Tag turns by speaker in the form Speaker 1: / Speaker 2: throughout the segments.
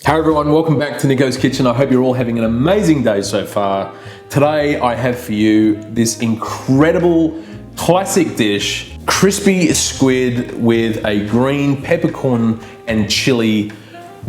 Speaker 1: Hi everyone, welcome back to Nicko's Kitchen. I hope you're all having an amazing day so far. Today I have for you this incredible classic dish, crispy squid with a green peppercorn and chili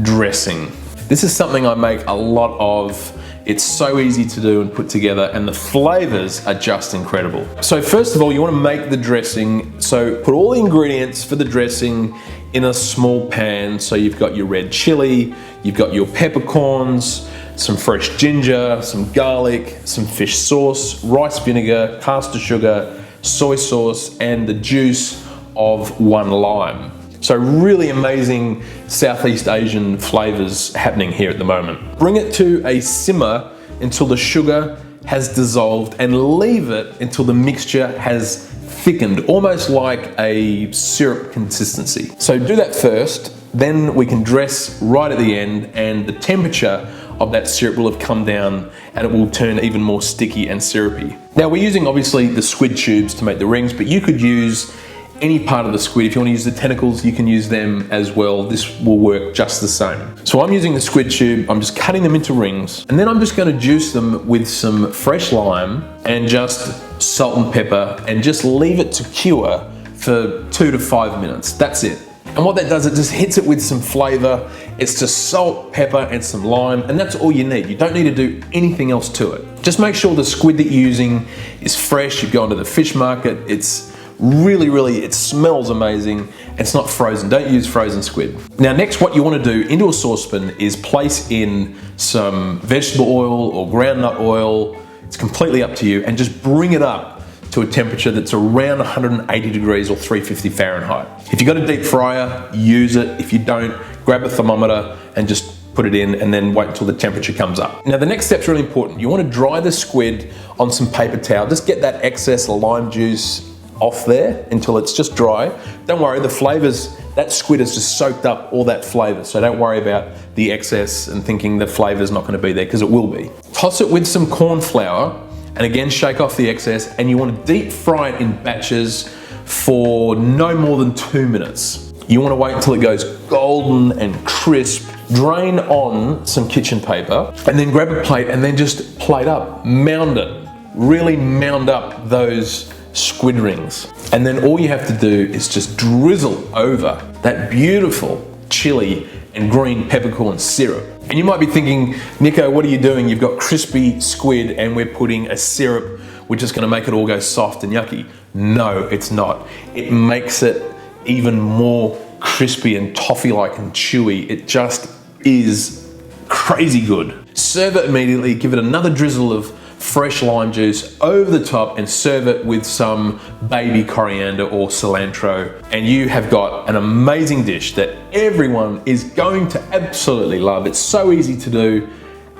Speaker 1: dressing. This is something I make a lot of. It's so easy to do and put together, and the flavors are just incredible. So first of all, you want to make the dressing. So put all the ingredients for the dressing in a small pan. So you've got your red chili, you've got your peppercorns, some fresh ginger, some garlic, some fish sauce, rice vinegar, caster sugar, soy sauce, and the juice of 1 lime. So really amazing Southeast Asian flavors happening here at the moment. Bring it to a simmer until the sugar has dissolved and leave it until the mixture has thickened, almost like a syrup consistency. So do that first, then we can dress right at the end, and the temperature of that syrup will have come down and it will turn even more sticky and syrupy. Now we're using obviously the squid tubes to make the rings, but you could use any part of the squid. If you want to use the tentacles, you can use them as well. This will work just the same. So I'm using the squid tube, I'm just cutting them into rings, and then I'm just going to juice them with some fresh lime and just salt and pepper, and just leave it to cure for 2 to 5 minutes. That's it. And what that does, it just hits it with some flavor. It's just salt, pepper, and some lime, and that's all you need. You don't need to do anything else to it. Just make sure the squid that you're using is fresh. You've gone to the fish market. It's really, it smells amazing. It's not frozen. Don't use frozen squid. Now next, what you want to do into a saucepan is place in some vegetable oil or groundnut oil. It's completely up to you, and just bring it up to a temperature that's around 180 degrees or 350 Fahrenheit. If you've got a deep fryer, use it. If you don't, grab a thermometer and just put it in, and then wait until the temperature comes up. Now the next step's really important. You want to dry the squid on some paper towel. Just get that excess lime juice off there until it's just dry. Don't worry, the flavors, that squid has just soaked up all that flavor, so don't worry about the excess and thinking the flavor's not going to be there, because it will be. Toss it with some corn flour, and again shake off the excess, and you want to deep fry it in batches for no more than 2 minutes. You want to wait until it goes golden and crisp. Drain on some kitchen paper, and then grab a plate and then just plate up, mound it, really mound up those squid rings. And then all you have to do is just drizzle over that beautiful chili and green peppercorn syrup. And you might be thinking, Nicko, what are you doing? You've got crispy squid and we're putting a syrup which is going to make it all go soft and yucky. No, it's not. It makes it even more crispy and toffee-like and chewy. It just is crazy good. Serve it immediately, give it another drizzle of fresh lime juice over the top, and serve it with some baby coriander or cilantro, and you have got an amazing dish that everyone is going to absolutely love. It's so easy to do,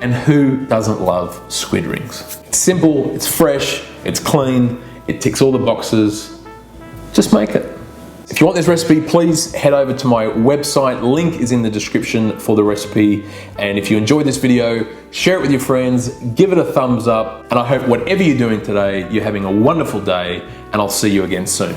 Speaker 1: and who doesn't love squid rings? It's simple, it's fresh, it's clean, it ticks all the boxes. Just make it. If you want this recipe, please head over to my website. Link is in the description for the recipe. And if you enjoyed this video, share it with your friends, give it a thumbs up, and I hope whatever you're doing today, you're having a wonderful day, and I'll see you again soon.